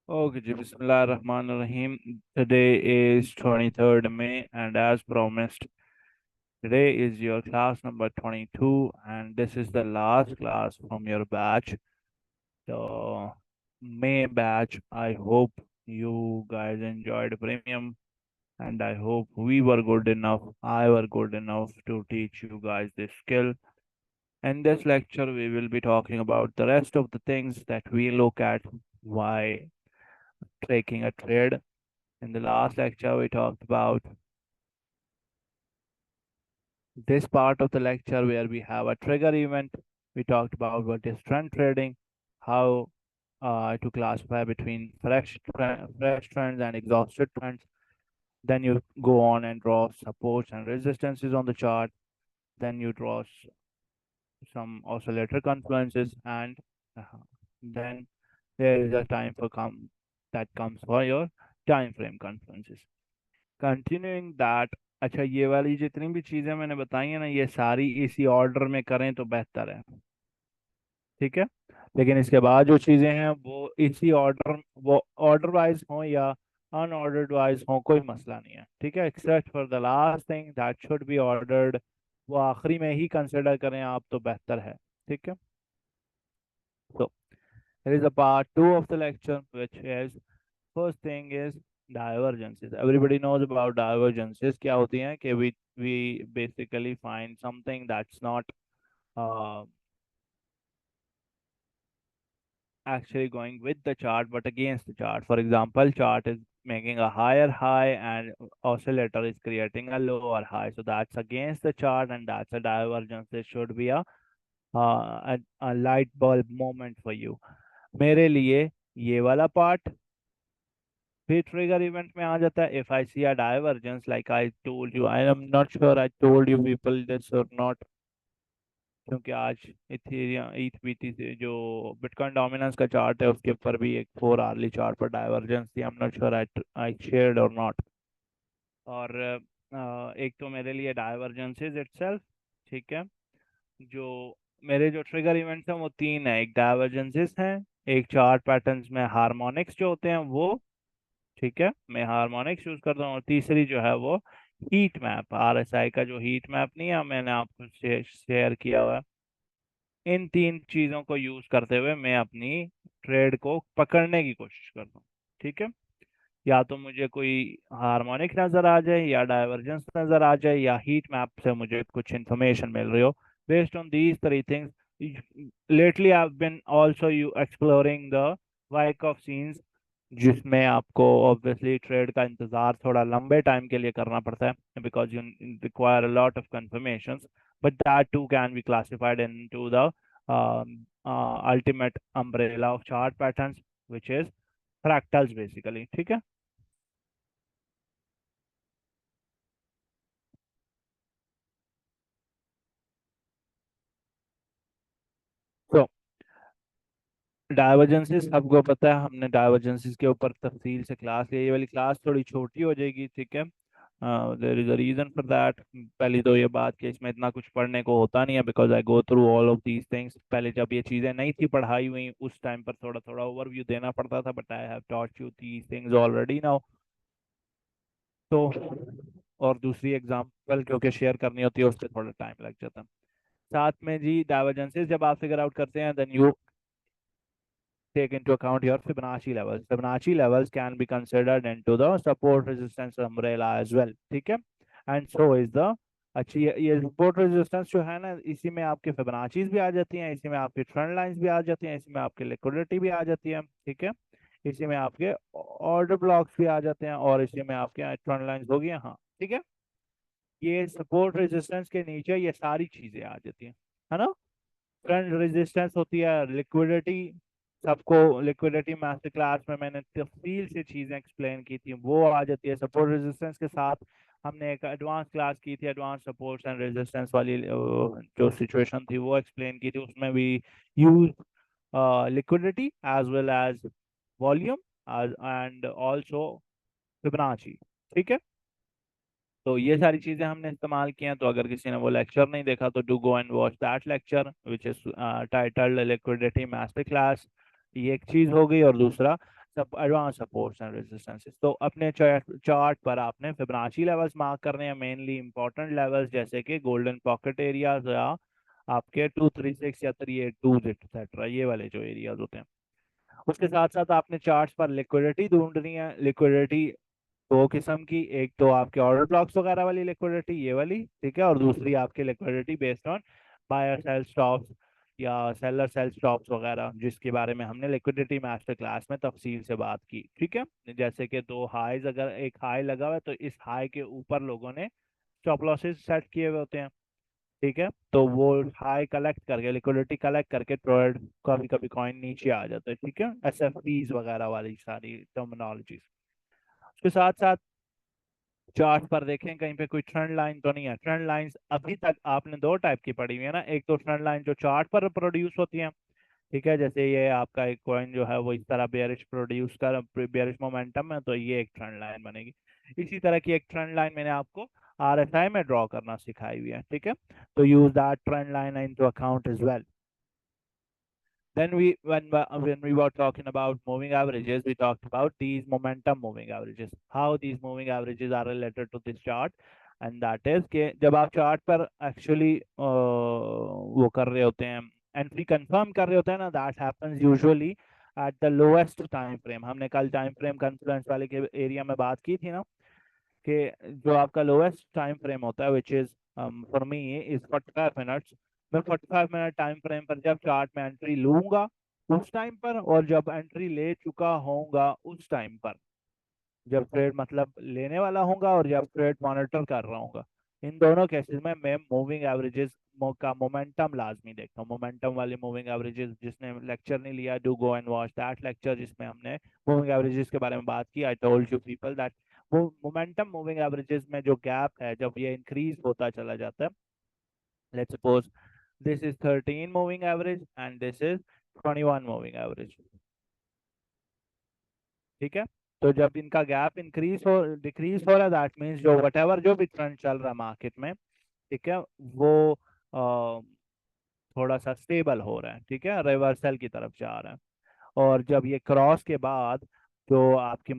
Okay, ji, Bismillah Rahman Rahim. Today is 23rd May, and as promised, today is your class number 22, and this is the last class from your batch, the May batch. I hope you guys enjoyed premium, and I hope we were good enough, I were good enough to teach you guys this skill. In this lecture, we will be talking about the rest of the things that we look at while taking a trade. In the last lecture, we talked about this part of the lecture where we have a trigger event. We talked about what is trend trading, how to classify between fresh trends and exhausted trends. Then you go on and draw supports and resistances on the chart. Then you draw some oscillator confluences, and then there is a time for that comes for your time frame confluences. Continuing that, अच्छा ये वाली जितनी भी चीजें मैंने बताई है ना, ये सारी इसी ऑर्डर में करें तो बेहतर है। ठीक है, लेकिन इसके बाद जो चीजें हैं वो इसी ऑर्डर, वो ऑर्डर वाइज हो या अनऑर्डर्ड वाइज हो, कोई मसला नहीं है। ठीक है, except for the last thing that should be ordered, वो आखिरी में ही कंसिडर करें आप तो बेहतर है। ठीक है, तो there is a part two of the lecture, which is first thing is divergences. Everybody knows about divergences. क्या होती हैं कि we basically find something that's not uh, actually going with the chart but against the chart. For example, chart is making a higher high and oscillator is creating a lower high, so that's against the chart and that's a divergence. This should be a light bulb moment for you. मेरे लिए ये वाला part फिर trigger event में आ जाता है। If I see a divergence like I told you, I am not sure I told you people this or not, क्योंकि आज इथेरियम ईथ से जो बिटकॉइन डोमिनेंस का चार्ट है उसके ऊपर भी एक 4 आवर्ली चार्ट पर डाइवर्जेंस थी। आई am not sure I I shared और नॉट। और एक तो मेरे लिए डाइवर्जेंसेस इटसेल्फ, ठीक है, जो मेरे जो ट्रिगर इवेंट्स हैं वो तीन है। एक डाइवर्जेंसेस हैं, एक चार्ट पैटर्न्स में हार्मोनिक्स जो होते हैं वो, ठीक है, मैं हार्मोनिक्स यूज करता हूँ। और तीसरी जो है वो हीट मैप, आरएसआई का जो हीट मैप नहीं है मैंने आपको शेयर किया हुआ है। इन तीन चीजों को यूज करते हुए मैं अपनी ट्रेड को पकड़ने की कोशिश करता हूँ। ठीक है, या तो मुझे कोई हार्मोनिक नजर आ जाए या डाइवर्जेंस नजर आ जाए या हीट मैप से मुझे कुछ इंफॉर्मेशन मिल रही हो। Based on these three things, lately I have been also you exploring the Wyckoff scenes, जिसमें आपको ऑब्वियसली ट्रेड का इंतजार थोड़ा लंबे टाइम के लिए करना पड़ता है because you require a lot of confirmation, but that too can be classified into the ultimate umbrella of chart patterns, which is fractals basically। ठीक है, तो डाइवर्जेंसेस सबको पता है, हमने डाइवर्जेंसेस के ऊपर तफसील से क्लास ली। ये वाली क्लास थोड़ी छोटी हो जाएगी, ठीक है, there is a reason for that. पहली तो ये बात कि इसमें इतना कुछ पढ़ने को होता नहीं है because I go through all of these things. पहले जब ये चीज़ें नहीं थी पढ़ाई हुई उस टाइम पर थोड़ा थोड़ा ओवरव्यू देना पड़ता था, but I have taught you these things already now. तो और दूसरी एग्जांपल क्योंकि शेयर करनी होती है उस पर थोड़ा टाइम लग जाता है। साथ में जी डाइवर्जेंसेस जब आप फिगर आउट करते हैं, then you take into account your Fibonacci levels. Fibonacci levels can be considered into the support resistance umbrella as well, ठीक है, and so is the अच्छी ये सपोर्ट रेजिस्टेंस जो है ना, इसी में आपके फिबोनाचीज भी आ जाती हैं, इसी में आपकी ट्रेंड लाइंस भी आ जाती हैं, इसी में आपकी लिक्विडिटी भी आ जाती है। ठीक है, इसी में आपके ऑर्डर ब्लॉक्स भी आ जाते हैं और इसी में आपके ट्रेंड लाइंस हो गई हैं। हाँ ठीक है, ये सपोर्ट रेजिस्टेंस के नीचे ये सारी चीजें आ जाती हैं, है ना। फ्रंट रेजिस्टेंस होती है लिक्विडिटी, सबको लिक्विडिटी मास्टर क्लास में मैंने तफसील से चीजें एक्सप्लेन की थी, वो आ जाती है। सपोर्ट रेजिस्टेंस के साथ हमने एक एडवांस क्लास की थी, एडवांस सपोर्ट्स एंड रेजिस्टेंस वाली जो सिचुएशन थी वो एक्सप्लेन की थी। उसमें भी use liquidity as well as volume and also Fibonacci. ठीक है, तो ये सारी चीजें हमने इस्तेमाल की हैं। तो अगर किसी ने वो लेक्चर नहीं देखा तो do go and watch that lecture which is titled liquidity master class. ये एक चीज हो गई। और दूसरा सब एडवांस सपोर्ट्स एंड रेजिस्टेंसेस। तो अपने चार्ट पर आपने फिबोनाची लेवल्स मार्क करने हैं, मेनली इंपॉर्टेंट लेवल्स जैसे कि गोल्डन पॉकेट एरियाज या आपके 236 या 382 एक्सेट्रा, ये वाले जो एरियाज होते हैं। उसके साथ साथ आपने चार्ट्स पर लिक्विडिटी ढूंढनी है। लिक्विडिटी दो किस्म की, एक तो आपके ऑर्डर ब्लॉक्स वगैरह वाली लिक्विडिटी, ये वाली, ठीक है, और दूसरी आपकी liquidity based on buyer sell stops या सेलर सेल स्टॉप्स वगैरह, जिसके बारे में हमने लिक्विडिटी मास्टर क्लास में तफसील से बात की, ठीक है। जैसे कि दो हाईज, अगर एक हाई लगा हुआ है तो इस हाई के ऊपर लोगों ने स्टॉप लॉसेस सेट किए हुए होते हैं, ठीक है। तो वो हाई कलेक्ट करके, लिक्विडिटी कलेक्ट करके ट्रेड, कभी कभी कॉइन नीचे आ जाता है, ठीक है। एसएफपीज वगैरह वाली सारी टर्मिनोलॉजी। उसके साथ साथ चार्ट पर देखें कहीं पे कोई ट्रेंड लाइन तो नहीं है। ट्रेंड लाइंस अभी तक आपने दो टाइप की पढ़ी हुई है ना, एक तो ट्रेंड लाइन जो चार्ट पर प्रोड्यूस होती है, ठीक है, जैसे ये आपका एक कॉइन जो है वो इस तरह बेयरिश प्रोड्यूस कर, बेयरिश मोमेंटम है, तो ये एक ट्रेंड लाइन बनेगी। इसी तरह की एक ट्रेंड लाइन मैंने आपको आरएसआई में ड्रॉ करना सिखाई हुई है, ठीक है। तो use that trend line into account as well. Then when we were talking about moving averages, we talked about these momentum moving averages, how these moving averages are related to this chart, and that is कि जब आप chart पर actually वो कर रहे होते हैं, entry confirm कर रहे होते हैं ना, that happens usually at the lowest time frame. हमने कल टाइम फ्रेम कॉन्फ्लुएंस वाले के एरिया में बात की थी ना, कि जो आपका लोएस्ट टाइम फ्रेम होता है which is for me is 45 minutes. मैं 45 मिनट टाइम फ्रेम पर जब चार्ट में एंट्री लूंगा उस टाइम पर, और जब एंट्री ले चुका होऊंगा उस टाइम पर, जब ट्रेड मतलब लेने वाला होऊंगा और जब ट्रेड मॉनिटर कर रहा हूँ, इन दोनों केसेस में मैं मूविंग एवरेजेस का मोमेंटम लाजमी देखता हूँ। मोमेंटम वाले मूविंग एवरेजेस, जिसने लेक्चर नहीं लिया, do go and watch that lecture जिसमें हमने मूविंग एवरेजेस के बारे में बात की। आई टोल्ड यू पीपल दैट वो मोमेंटम मूविंग एवरेजेस में जो गैप है, जब ये इंक्रीज होता चला जाता है, let's suppose this is 13 moving average and this is 21 moving average, ठीक है। तो जब इनका गैप इंक्रीज हो डिक्रीज हो रहा है, दैट मीन्स जो वट एवर जो भी ट्रेंड चल रहा है मार्केट में, ठीक है, वो थोड़ा सा स्टेबल हो रहा है, ठीक है, रिवर्सल की तरफ जा रहा है। और जब ये क्रॉस के बाद जो आपकी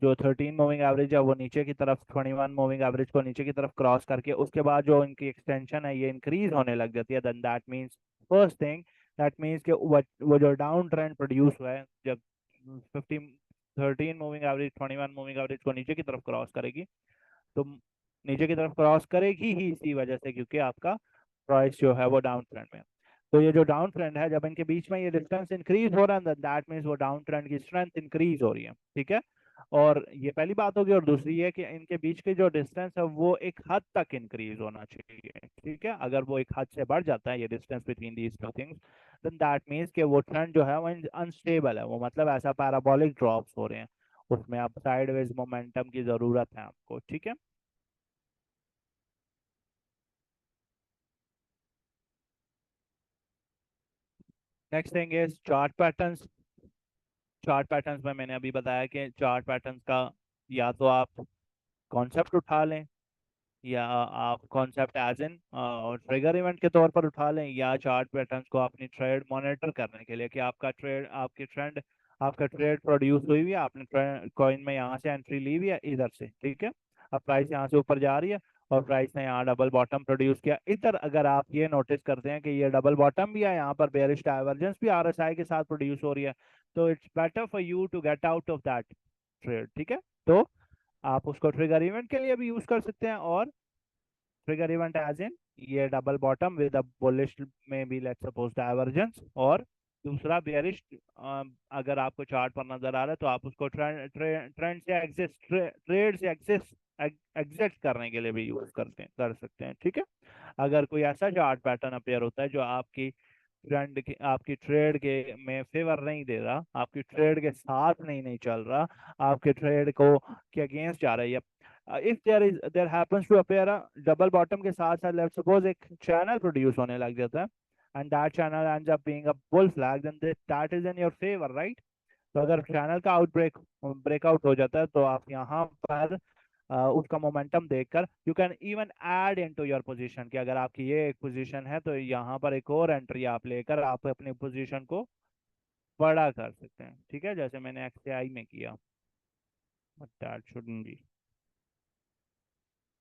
जो 13 मूविंग एवरेज है वो नीचे की तरफ, 21 मूविंग एवरेज को नीचे की तरफ क्रॉस करके उसके बाद जो इनकी एक्सटेंशन है ये इंक्रीज होने लग जाती है, then that means first thing, that means कि वो जो डाउन ट्रेंड प्रोड्यूस हुआ है, जब 15 13 मूविंग एवरेज 21 मूविंग एवरेज को नीचे की तरफ क्रॉस करेगी, तो नीचे की तरफ क्रॉस करेगी ही इसी वजह से क्योंकि आपका प्राइस जो है वो डाउन ट्रेंड में है। तो ये जो डाउन ट्रेंड है, जब इनके बीच में ये डिस्टेंस इंक्रीज हो रहा है, दैट मीन्स वो डाउन ट्रेंड की स्ट्रेंथ इंक्रीज हो रही है, ठीक है। और ये पहली बात होगी, और दूसरी ये कि इनके बीच की जो डिस्टेंस है वो एक हद तक इंक्रीज होना चाहिए, ठीक है। अगर वो एक हद से बढ़ जाता है ये distance between these two things, then that means कि वो ट्रेंड जो है वो अनस्टेबल है, वो मतलब ऐसा पैराबोलिक ड्रॉप्स हो रहे हैं, उसमें आप साइडवेज मोमेंटम की जरूरत है आपको, ठीक है। Next thing is chart patterns. Chart patterns में मैंने अभी बताया कि चार्ट पैटर्न्स का या तो आप कॉन्सेप्ट उठा लें, या आप concept as in trigger event के तौर पर उठा लें, या चार्ट पैटर्न्स को अपनी ट्रेड मॉनिटर करने के लिए कि आपका ट्रेड, आपकी ट्रेंड, आपका ट्रेड प्रोड्यूस हुई हुई है, आपने कॉइन में यहाँ से एंट्री ली हुई है इधर से, ठीक है। अब प्राइस यहाँ से ऊपर जा रही है और प्राइस ने यहाँ डबल बॉटम प्रोड्यूस किया इधर, अगर आप ये नोटिस करते हैं कि ये डबल बॉटम भी है, यहाँ पर बेयरिश डाइवर्जेंस भी आरएसआई के साथ प्रोड्यूस हो रही है, तो it's better for you to get out of that trade, ठीक है। तो आप उसको ट्रिगर इवेंट के लिए भी यूज कर सकते हैं, और ट्रिगर इवेंट एज इन ये double bottom with a bullish में भी लेट्स सपोज डाइवर्जेंस, और दूसरा बेयरिश, अगर आपको चार्ट पर नजर आ रहा है तो आप उसको ट्रेंड से एग्जिट, ट्रेड से एग्जिट करने के लिए भी यूज कर सकते हैं, ठीक है। अगर कोई ऐसा चार्ट पैटर्न अपेयर होता है जो आपकी ट्रेंड के, आपकी ट्रेड के में फेवर नहीं दे रहा, आपकी ट्रेड के साथ नहीं चल रहा, आपके ट्रेड को के अगेंस्ट जा रहा है, if there happens to appear double bottom के साथ साथ लेट्स सपोज एक चैनल प्रोड्यूस होने लग जाता है, and that channel ends up being a bull flag, then that is in your favour, right. तो अगर चैनल का ब्रेकआउट हो जाता है तो आप यहाँ पर उसका मोमेंटम देखकर you can even add into your position, कि अगर आपकी ये एक पोजीशन है तो यहाँ पर एक और एंट्री आप लेकर आप अपनी पोजीशन को बड़ा कर सकते हैं, ठीक है, जैसे मैंने XAI में किया, but that shouldn't be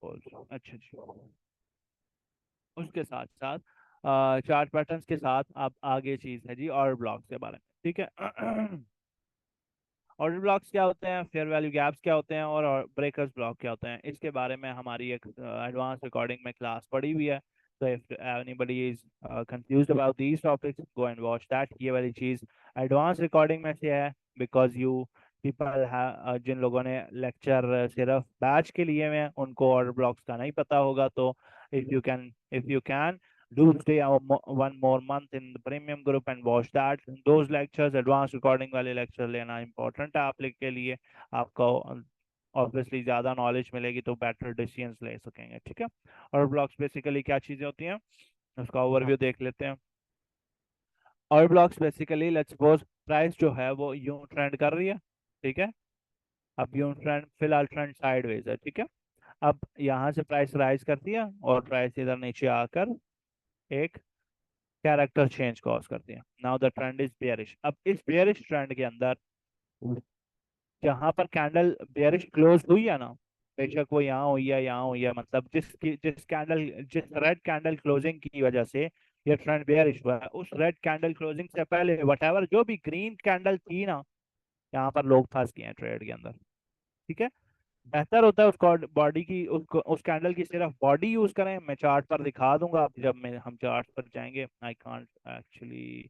also. अच्छा जी। उसके साथ साथ चार्ट पैटर्न्स के साथ अब आगे चीज है जी और ब्लॉक्स के बारे में, ठीक है। ऑर्डर ब्लॉक्स क्या होते हैं, फेयर वैल्यू गैप्स क्या होते हैं, और ब्रेकर्स ब्लॉक क्या होते हैं, इसके बारे में हमारी एक एडवांस रिकॉर्डिंग में क्लास पड़ी हुई है। तो if anybody is confused about these topics, go and watch that. ये वाली चीज एडवांस रिकॉर्डिंग में से है, बिकॉज यू पीपल जिन लोगों ने लेक्चर सिर्फ बैच के लिए में, उनको ऑर्डर ब्लॉक्स का नहीं पता होगा। तो if you can do stay one more month in the premium group and watch that those lectures, advanced recording वाले lecture लेना important है आप लोग के लिए। आपको ऑब्वियसली ज्यादा नॉलेज मिलेगी तो बेटर डिसीजंस ले सकेंगे, ठीक है। और ब्लॉक्स बेसिकली क्या चीजें होती हैं, उसका ओवरव्यू देख लेते हैं। और blocks basically let's suppose price जो है वो यूं ट्रेंड कर रही है, ठीक है। अब यूं ट्रेंड, फिलहाल ट्रेंड साइडवेज है, ठीक है। अब यहाँ से प्राइस राइज करती है और प्राइस इधर नीचे आकर एक कैरेक्टर चेंज कॉज करती है। Now the trend is bearish. अब इस बेयरिश ट्रेंड के अंदर जहां पर कैंडल बेयरिश क्लोज हुई है ना, बेशक वो यहाँ हुई है यहाँ हुई है, मतलब जिस रेड कैंडल क्लोजिंग की वजह से ये ट्रेंड बेयरिश हुआ है, उस रेड कैंडल क्लोजिंग से पहले वटएवर जो भी ग्रीन कैंडल थी ना, यहाँ पर लोग फंस गए हैं ट्रेड के अंदर, ठीक है। बेहतर होता है उसको बॉडी की, उसको उस कैंडल की सिर्फ बॉडी यूज करें। मैं चार्ट पर दिखा दूंगा जब मैं हम चार्ट पर जाएंगे। I can't actually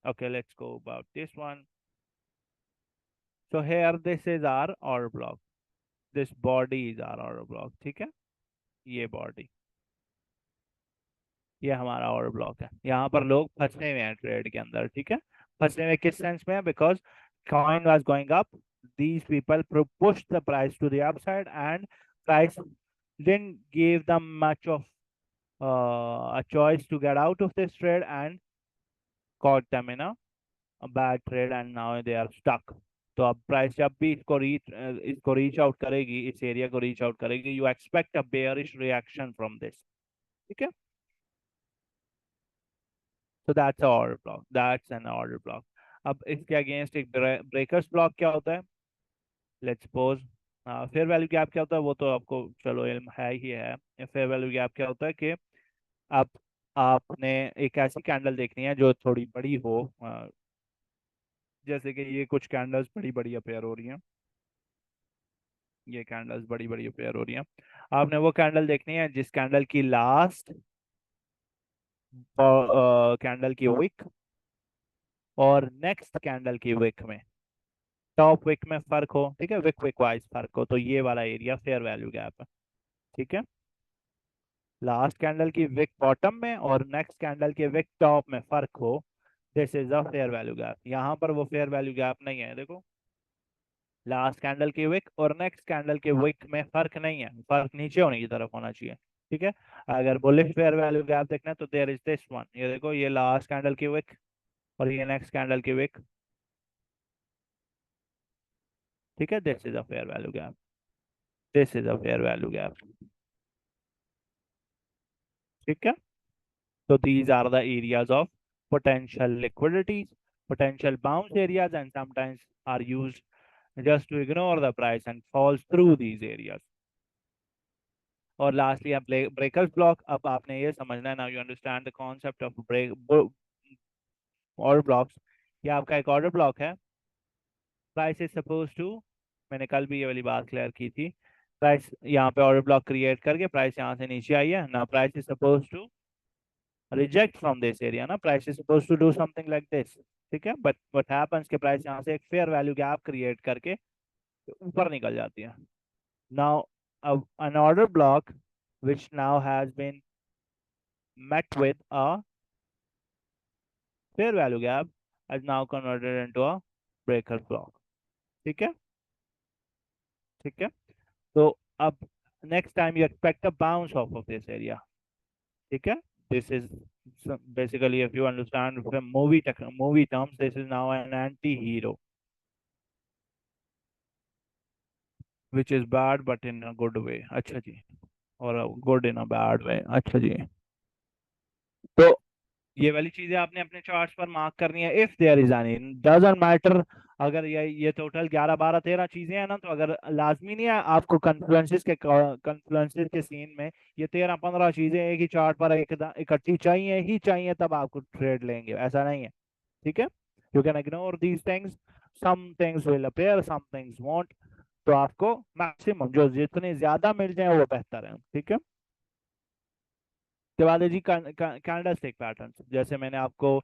okay, let's go about this one. So here this is our order block, this body is our order block, ठीक है। ये बॉडी, ये हमारा ऑर्डर ब्लॉक है। यहाँ पर लोग फंसे हुए हैं ट्रेड के अंदर, ठीक है। फंसे हुए किस सेंस में, because coin was going up, these people pushed the price to the upside and price didn't give them much of a choice to get out of this trade and caught them in a bad trade and now they are stuck. तो अब price जब भी इसको reach out करेगी, इस area को reach out करेगी, you expect a bearish reaction from this, ठीक है। तो that's a order block, that's an order block. अब इसके अगेंस्ट एक ब्रेकर्स ब्लॉक क्या होता है, let's suppose fair value gap क्या होता है, वो तो आपको चलो इल्म है ही है। फेयर वैल्यू गैप क्या होता है कि आप आपने एक ऐसी कैंडल देखनी है जो थोड़ी बड़ी हो, जैसे कि ये कुछ कैंडल्स बड़ी बड़ी अपेयर हो रही हैं, ये कैंडल्स बड़ी बड़ी अपेयर हो रही हैं। आपने वो कैंडल देखनी है जिस कैंडल की लास्ट कैंडल की विक और नेक्स्ट कैंडल की विक में, टॉप विक में फर्क हो, ठीक है, विक विक वाइज फर्क हो, तो ये वाला एरिया फेयर वैल्यू गैप है, ठीक है। लास्ट कैंडल की विक बॉटम में और नेक्स्ट कैंडल के विक टॉप में फर्क हो, this is a fair value gap. यहाँ पर वो फेयर वैल्यू गैप नहीं है, देखो लास्ट कैंडल की विक और नेक्स्ट कैंडल के विक में फर्क नहीं है, फर्क नीचे होने की तरफ होना चाहिए, ठीक है। अगर बुलिश फेयर वैल्यू गैप देखना है तो देयर इज दिस वन, ये देखो ये लास्ट कैंडल की विक और ये नेक्स्ट कैंडल की विक, ठीक है, this is a fair value gap, this is a fair value gap, ठीक है। So these are the areas of potential liquidities, potential bounce areas, and sometimes are used just to ignore the price and falls through these areas. और lastly आप breakers block. अब आपने ये समझना है, now you understand the concept of break order blocks. ये आपका एक ऑर्डर ब्लॉक है। प्राइस इज सपोज टू, मैंने कल भी ये वाली बात क्लियर की थी, प्राइस यहाँ पे ऑर्डर ब्लॉक क्रिएट करके प्राइस यहाँ से नीचे आई है ना, price is suppose to reject from this area ना, price is suppose to do something like this, ठीक है। बट व्हाट हैपेंस के प्राइस यहाँ से एक फेयर वैल्यू गैप क्रिएट करके ऊपर निकल जाती है। Now an order block which now has been met with a fair value gap is now converted into a breaker block, ठीक है, ठीक है। तो अब next time you expect a bounce off of this area, ठीक है। this is basically, if you understand from movie terms, this is now an anti-hero, which is bad but in a good way, अच्छा जी, और good in a bad way, अच्छा जी। तो ये वाली चीजें आपने अपने चार्ट्स पर मार्क करनी है। If there is any, doesn't matter, अगर ये टोटल 11 12 13 चीजें हैं ना, तो अगर लाजमी नहीं है आपको कन्फ्लुएंसेस के सीन में ये 13 15 चीजें एक ही चार्ट पर इकट्ठी चाहिए ही चाहिए तब आपको ट्रेड लेंगे, ऐसा नहीं है। ठीक है, you can ignore these things, some things will appear, some things won't. तो आपको मैक्सिमम जो जितने ज्यादा मिल जाए वो बेहतर है। ठीक है, उसके बाद है जी कैंडल स्टिक पैटर्न। जैसे मैंने आपको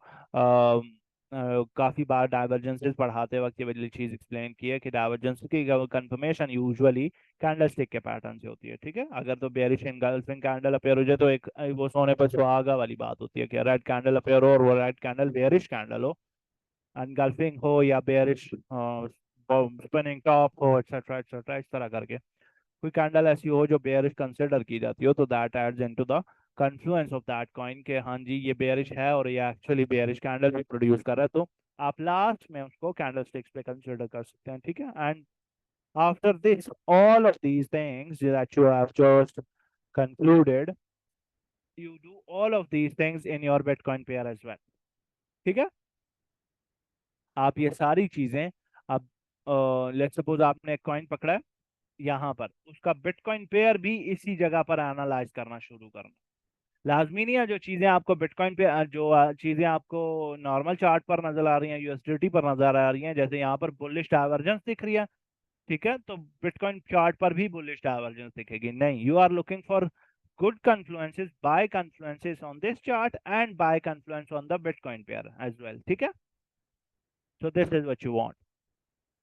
काफी बार डाइवर्जेंसेस पढ़ाते वक्त ये वाली चीज एक्सप्लेन की है कि डाइवर्जेंस की कंफर्मेशन यूजुअली कैंडल स्टिक के पैटर्न से होती है। ठीक है, अगर तो बेरिश एनगल्फिंग कैंडल अपेयर हो जाए तो एक वो सोने पर सुहागा वाली बात होती है कि रेड कैंडल अपेयर हो और वो रेड कैंडल बेरिश कैंडल हो, एनगल्फिंग हो या बेरिश स्पिनिंग टॉप हो, एक्सेट्रा एक्सेट्रा, इस तरह करके कोई कैंडल ऐसी हो जो बेयरिश कंसिडर की जाती हो, तो that adds into the confluence of that coin के हाँ जी ये बेयरिश है और ये एक्चुअली बेयरिश कैंडल भी प्रोड्यूस कर रहा है, तो आप लास्ट में उसको कैंडल स्टिक्स पे कंसिडर कर सकते हैं। ठीक है, and after this all of these things that you have just concluded, you do all of these things in your Bitcoin pair as well। ठीक है, आप ये सारी चीजें अब लेट्स सपोज आपने एक कॉइन पकड़ा है, यहाँ पर उसका बिटकॉइन पेयर भी इसी जगह पर एनालाइज करना शुरू करना। लाजमी नहीं है जो चीजें आपको बिटकॉइन पे जो चीजें आपको नॉर्मल चार्ट पर नजर आ रही हैं, यूएसडीटी पर नजर आ रही हैं, जैसे यहाँ पर बुलिश डाइवर्जेंस दिख रही है, ठीक है, तो बिटकॉइन चार्ट पर भी बुलिश डाइवर्जेंस दिखेगी नहीं। You are looking for good confluences, buy confluences on this chart and buy confluence on the bitcoin pair as well। ठीक है, so this is what you want।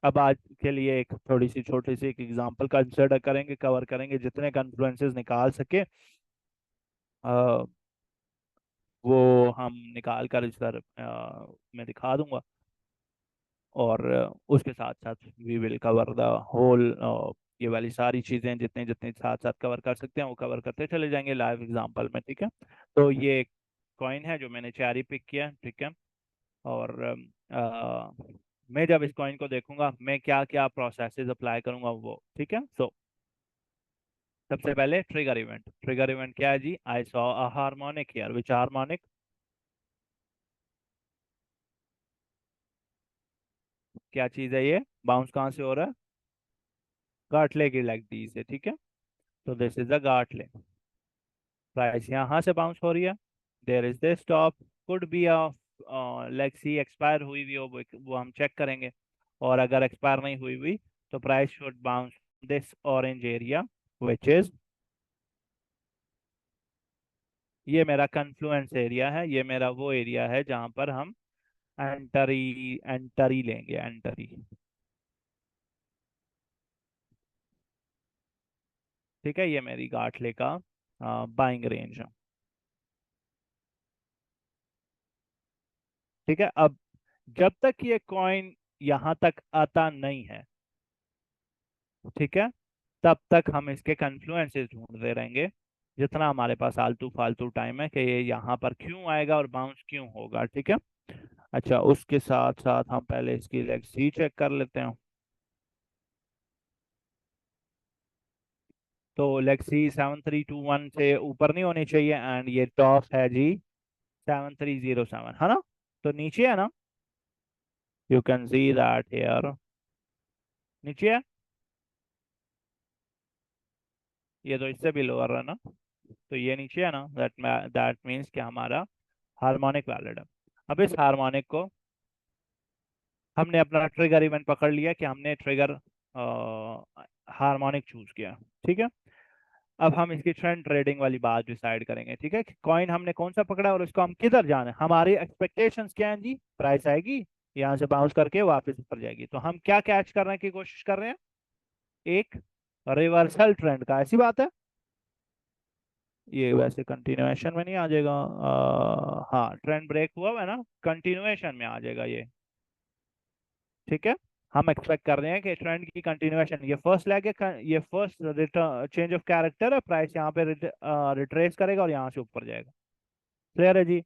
अब आज के लिए एक थोड़ी सी छोटी सी एक एग्जांपल कंसिडर करेंगे, कवर करेंगे, जितने कन्फ्लुएंसेस निकाल सके वो हम निकाल कर इस पर मैं दिखा दूंगा, और उसके साथ साथ we will cover the whole, ये वाली सारी चीज़ें जितने जितने साथ साथ कवर कर सकते हैं वो कवर करते चले जाएंगे लाइव एग्जांपल में। ठीक है, तो ये एक कॉइन है जो मैंने चैरी पिक किया। ठीक है, और मैं जब इस कॉइन को देखूंगा मैं क्या क्या प्रोसेसेस अप्लाई करूंगा वो। ठीक है, सो सबसे पहले ट्रिगर इवेंट। ट्रिगर इवेंट क्या है जी? I saw a harmonic here, which harmonic, क्या चीज है ये? बाउंस कहाँ से हो रहा है? गाटले की लेग डी से। ठीक है, तो this is the Gartley, price यहाँ से बाउंस हो रही है, there is this stop, could be a leg C expire हुई हुई हो, वो हम चेक करेंगे, और अगर एक्सपायर नहीं हुई हुई तो price should bounce this orange area which is, ये मेरा कन्फ्लुएंस एरिया है, ये मेरा वो एरिया है जहां पर हम एंटरी लेंगे, एंटरी। ठीक है, ये मेरी गाटले का बाइंग रेंज है। ठीक है, अब जब तक ये कॉइन यहाँ तक आता नहीं है, ठीक है, तब तक हम इसके कन्फ्लुएंसेस ढूंढते रहेंगे जितना हमारे पास आलतू फालतू टाइम है कि ये यहाँ पर क्यों आएगा और बाउंस क्यों होगा। ठीक है, अच्छा उसके साथ साथ हम पहले इसकी लेग सी चेक कर लेते हैं। तो लेग सी 7321 से ऊपर नहीं होनी चाहिए, एंड ये टॉप है जी 7307, है ना? तो नीचे है ना, you can see that here, नीचे है, ये तो इससे भी लोअर है ना, तो ये नीचे है ना, दैट मीन्स कि हमारा हार्मोनिक वैलिड है। अब इस हार्मोनिक को हमने अपना ट्रिगर इवेंट पकड़ लिया कि हमने ट्रिगर हार्मोनिक चूज किया। ठीक है, अब हम इसकी ट्रेंड ट्रेडिंग वाली बात डिसाइड करेंगे। ठीक है, कॉइन हमने कौन सा पकड़ा और इसको हम किधर जाना है, हमारी एक्सपेक्टेशंस क्या हैं जी? प्राइस आएगी यहाँ से बाउंस करके वापस ऊपर जाएगी, तो हम क्या कैच करने की कोशिश कर रहे हैं? एक रिवर्सल ट्रेंड का, ऐसी बात है। ये वैसे कंटिन्यूएशन में नहीं आ जाएगा, हाँ ट्रेंड ब्रेक हुआ है ना, कंटिन्यूएशन में आ जाएगा ये। ठीक है, हम एक्सपेक्ट कर रहे हैं कि ट्रेंड की कंटिन्यूएशन, ये फर्स्ट लेग है, ये फर्स्ट चेंज ऑफ कैरेक्टर है, प्राइस यहाँ पे रिट्रेस करेगा और यहाँ से ऊपर जाएगा। क्लियर है जी?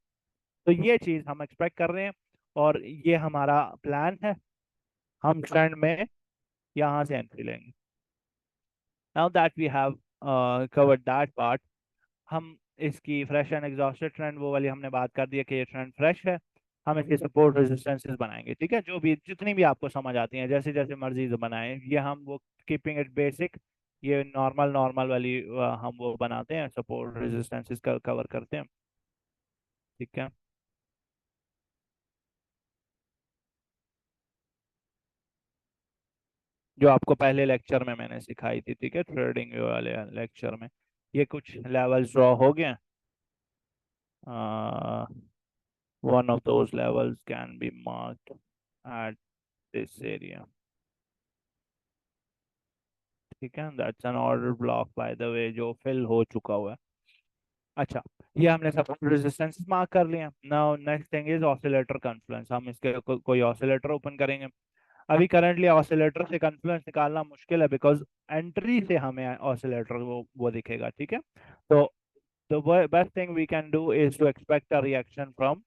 तो ये चीज हम एक्सपेक्ट कर रहे हैं और ये हमारा प्लान है, हम ट्रेंड में यहाँ से एंट्री लेंगे। Now that we have covered that part, हम इसकी फ्रेश एंड एग्जॉस्टेड ट्रेंड वो वाली हमने बात कर दी है कि ये ट्रेंड फ्रेश है। हम इसके सपोर्ट रेजिस्टेंसेस बनाएंगे, ठीक है, जो भी जितनी भी आपको समझ आती हैं, जैसे जैसे मर्जी से बनाएं, ये हम वो कीपिंग इट बेसिक, ये नॉर्मल नॉर्मल वाली हम वो बनाते हैं, सपोर्ट रेजिस्टेंसेस का कवर करते हैं। ठीक है। जो आपको पहले लेक्चर में मैंने सिखाई थी, ठीक है, ट्रेडिंग वाले लेक्चर में, ये कुछ लेवल्स ड्रॉ हो गए। One of those levels can be marked at this area. ठीक है, that's an order block by the way जो फिल हो चुका हुआ है। अच्छा, ये हमने सपोर्ट रेजिस्टेंस मार्क कर लिया। Now next thing is oscillator confluence. हम इसके कोई ऑसिलेटर ओपन करेंगे। अभी करंटली ऑसिलेटर से कन्फ्लुएंस निकालना मुश्किल है, बिकॉज एंट्री से हमें ऑसिलेटर वो दिखेगा, ठीक है। तो the best thing we can do is to expect a reaction from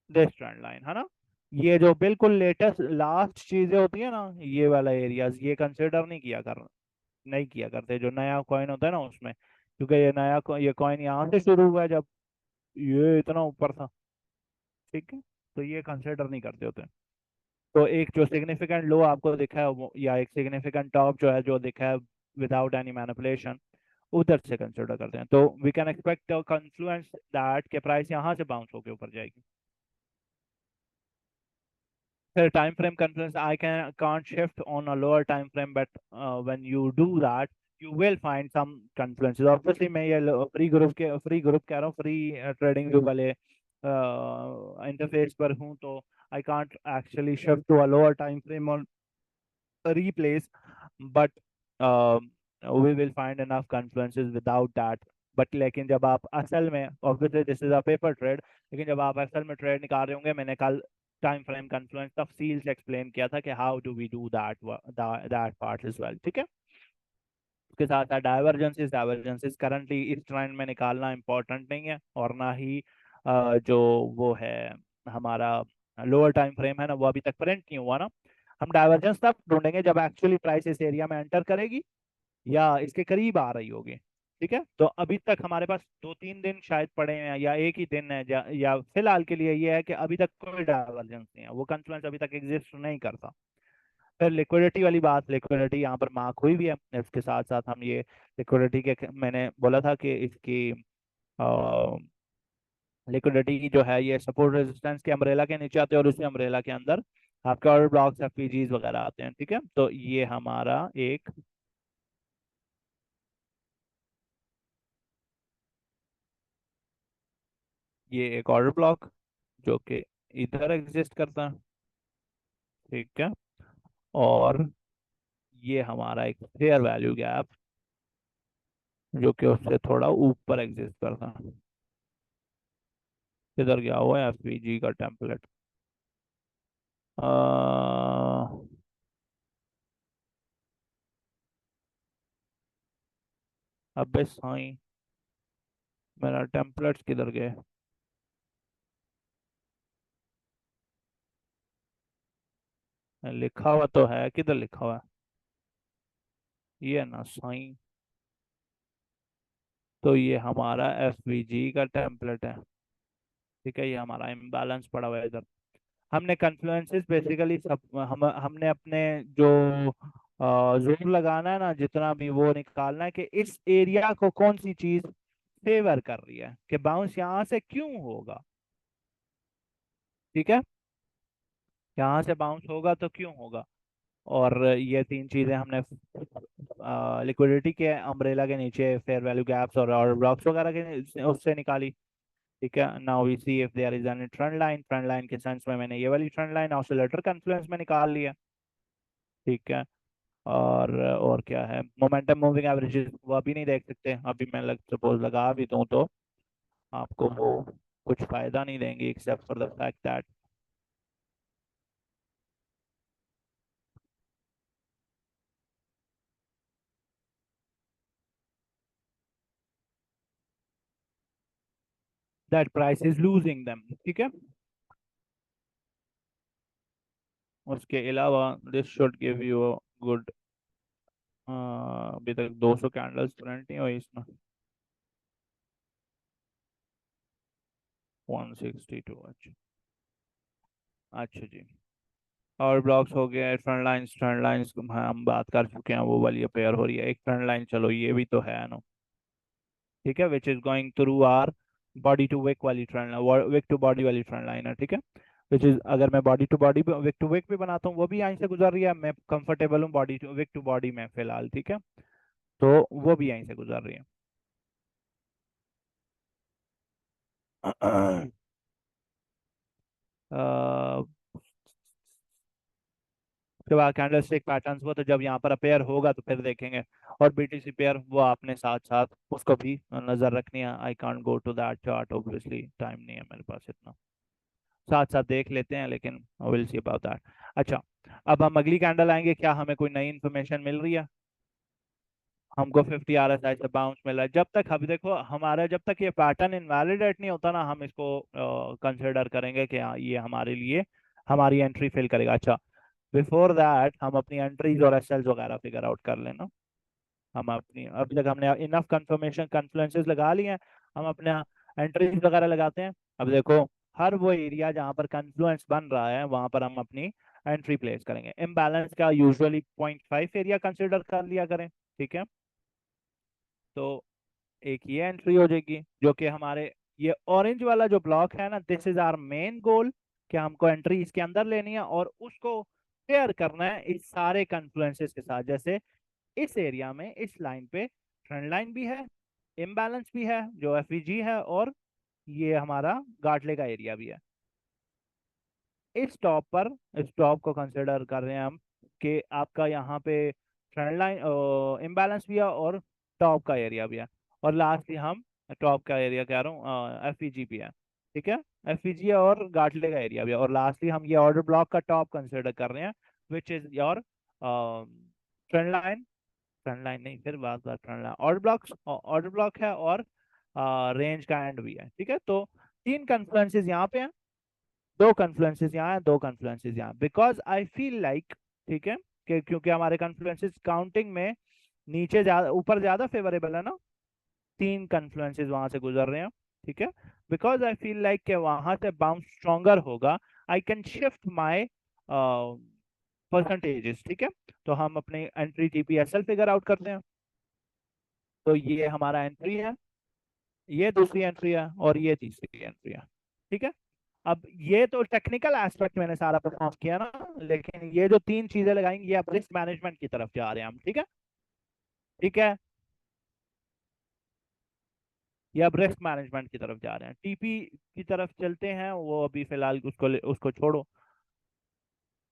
this trend line, है ना। ये जो बिल्कुल लेटेस्ट लास्ट चीजें होती है ना, ये वाला एरियाज, ये कंसिडर नहीं किया करते जो नया कॉइन होता है ना उसमें, क्योंकि ये ये कॉइन यहाँ से शुरू हुआ है, जब ये इतना ऊपर था, ठीक है, तो ये कंसिडर नहीं करते होते। तो एक जो सिग्निफिकेंट लो आपको दिखा है या एक सिग्निफिकेंट टॉप जो है जो दिखा है विदाउट एनी मैनिपुलेशन, उधर से कंसिडर करते हैं। तो वी कैन एक्सपेक्ट कंफ्लुएंस दैट के प्राइस यहाँ से बाउंस होके ऊपर जाएगी। Sir, time frame confluence, I can't shift on a lower time frame, but when you do that, you will find some confluences. Obviously, मैं ये फ्री ग्रुप कह रहा हूँ, फ्री ट्रेडिंग व्यू वाले इंटरफेस पर हूँ, तो I can't actually shift to a lower time frame or replace, but uh, we will find enough confluences without that. But लेकिन जब आप असल में, obviously this is a paper trade, लेकिन जब आप असल में ट्रेड निकाल रहे होंगे, मैंने कल टाइम फ्रेम कन्फ्लुएंस तफसील से एक्सप्लेन किया था कि how do we do that that part is well, ठीक है। उसके साथ साथ डाइवर्जेंसेस करंटली इस ट्रेंड में निकालना इंपॉर्टेंट नहीं है, और ना ही जो वो है हमारा लोअर टाइम फ्रेम है ना, वो अभी तक प्रिंट नहीं हुआ ना। हम डाइवर्जेंस तब ढूंढेंगे जब एक्चुअली प्राइस इस एरिया में एंटर करेगी या इसके करीब आ रही होगी, ठीक है। तो अभी तक हमारे पास 2-3 दिन शायद पड़े हैं, या एक ही दिन है, या फिलहाल के लिए ये है कि अभी तक कोई डाइवर्जेंस नहीं है, वो कंफ्लुएंस अभी तक एग्जिस्ट नहीं करता। फिर लिक्विडिटी वाली बात, लिक्विडिटी यहाँ पर मार्क हुई भी है। इसके साथ साथ हम ये लिक्विडिटी के, मैंने बोला था कि इसकी लिक्विडिटी जो है ये सपोर्ट रेजिस्टेंस के अम्ब्रेला के नीचे आते हैं, और उसी अम्ब्रेला के अंदर आपके ऑर्डर ब्लॉक्स एफपीजीज वगैरह आते हैं, ठीक है। तो ये हमारा एक, ये एक ऑर्डर ब्लॉक जो कि इधर एग्जिस्ट करता है, ठीक है। और ये हमारा एक फेयर वैल्यू गैप जो कि उससे थोड़ा ऊपर एग्जिस्ट करता है। इधर गया हुआ है एफपीजी का टेम्पलेट। अबे साईं, मेरा टेम्पलेट्स किधर गए। लिखा हुआ तो है, किधर लिखा हुआ है, ये ना साईं। तो ये हमारा एफवीजी का टेम्पलेट है, ठीक है, ये हमारा इम्बैलेंस पड़ा हुआ है इधर। हमने कन्फ्लुएंसेस बेसिकली सब हमने अपने जो जोर लगाना है ना, जितना भी वो निकालना है कि इस एरिया को कौन सी चीज फेवर कर रही है, कि बाउंस यहाँ से क्यों होगा, ठीक है, यहाँ से बाउंस होगा तो क्यों होगा। और ये तीन चीजें हमने लिक्विडिटी के अम्ब्रेला के नीचे फेयर वैल्यू गैप्स और ब्लॉक्स वगैरह के उससे निकाली, ठीक है। Now we see if there is any trend line के सेंस में मैंने ये वाली ट्रेंड लाइन ऑसिलेटर कन्फ्लुएंस में निकाल लिया, ठीक है। और क्या है, मोमेंटम मूविंग एवरेजेस वो अभी नहीं देख सकते, अभी मैं सपोज लगा भी दूं तो आपको वो कुछ फायदा नहीं देंगे, except for the fact that price is losing them, ठीक है। उसके अलावा this should give you good, अभी तक 200 कैंडल्स प्रिंट नहीं हुई इसमें। 162। अच्छा। अच्छा जी। और ब्लॉक्स हो गए, ट्रेंड लाइंस हम बात कर चुके हैं, वो वाली अपेयर हो रही है एक ट्रेंड लाइन, चलो ये भी तो है ना। ठीक है, which is going through or body to wick वाली ट्रेंड, विक टू बॉडी वाली ट्रेंड लाइन है। ठीक है, विच इज अगर मैं body to body wick to wick भी बनाता हूँ वो भी यहीं से गुजर रही है, मैं कंफर्टेबल हूँ body to wick to body में फिलहाल। ठीक है, तो वो भी यहीं से गुजर रही है। उसके बाद कैंडलस्टिक पैटर्न्स, वो तो जब यहाँ पर अपेयर होगा तो फिर देखेंगे। और बीटीसी पेयर वो आपने साथ साथ उसको भी नजर रखनी है। I can't go to that chart obviously, time नहीं है मेरे पास इतना। साथ साथ देख लेते हैं लेकिन विल सी अबाउट दैट। अच्छा, अब हम अगली कैंडल आएंगे, क्या हमें कोई नई इन्फॉर्मेशन मिल रही है? हमको 50 RSI से बाउंस मिला है। जब तक अभी देखो हमारा, जब तक ये पैटर्न इनवैलिडेट नहीं होता ना, हम इसको कंसिडर करेंगे कि हाँ ये हमारे लिए हमारी एंट्री फिल करेगा। अच्छा, बिफोर दैट हम अपनी एंट्रीज और एसएल्स वगैरह फिगर आउट कर लेना। हम अपनी अभी तक हमने इनफ कंफर्मेशन कन्फ्लुएंसेस लगा लिए हैं, हम अपने एंट्रीज वगैरह लगाते हैं। अब देखो, हर वो एरिया जहाँ पर कन्फ्लुएंस बन रहा है वहां पर हम अपनी एंट्री प्लेस करेंगे। इम्बैलेंस का यूजुअली 0.5 एरिया कंसिडर कर लिया करें। ठीक है, तो एक ये एंट्री हो जाएगी जो कि हमारे ये ऑरेंज वाला जो ब्लॉक है ना, this is our main goal, कि हमको एंट्री इसके अंदर लेनी है और उसको पेयर करना है इस सारे कन्फ्लुएंसेस के साथ। जैसे इस एरिया में इस लाइन पे ट्रेंड लाइन भी है, इम्बैलेंस भी है जो एफवीजी है, और ये हमारा गाटले का एरिया भी है। इस टॉप पर, इस टॉप को कंसिडर कर रहे हैं हम कि आपका यहाँ पे ट्रेंड लाइन इम्बैलेंस भी है और टॉप का एरिया भी है, और लास्टली हम टॉप का एरिया कह रहा हूँ एफईजी भी है। ठीक है, एफईजी है और गाटले का एरिया भी है, और लास्टली हम ये ऑर्डर ब्लॉक का टॉप कंसिडर कर रहे हैं which is your trend line. Trend line नहीं, फिर बात बात ट्रेंड लाइन, ऑर्डर ब्लॉक है और रेंज का एंड भी है। ठीक है, तो तीन कन्फ्लुएंसेस यहाँ पे हैं, दो कन्फ्लुएंसेस यहाँ है, दो कन्फ्लुएंसेस यहाँ, बिकॉज आई फील लाइक, ठीक है, कि क्योंकि हमारे कन्फ्लुएंसेस काउंटिंग में नीचे ज्यादा ऊपर ज्यादा फेवरेबल है ना, तीन कन्फ्लुएंसेस वहां से गुजर रहे हैं। ठीक है, बिकॉज आई फील लाइक कि वहां से बाउंस स्ट्रोंगर होगा, I can shift my percentages. ठीक है, तो हम अपने एंट्री टीपीएसएल फिगर आउट करते हैं। तो ये हमारा एंट्री है, ये दूसरी एंट्री है और ये तीसरी एंट्री है। ठीक है, अब ये तो टेक्निकल एस्पेक्ट मैंने सारा परफॉर्म किया ना, लेकिन ये जो तीन चीजें लगाएंगे ये अब रिस्क मैनेजमेंट की तरफ जा रहे हैं हम। ठीक है, ठीक है, ये अब रिस्क मैनेजमेंट की तरफ जा रहे हैं, टीपी की तरफ चलते हैं। वो अभी फिलहाल उसको उसको छोड़ो,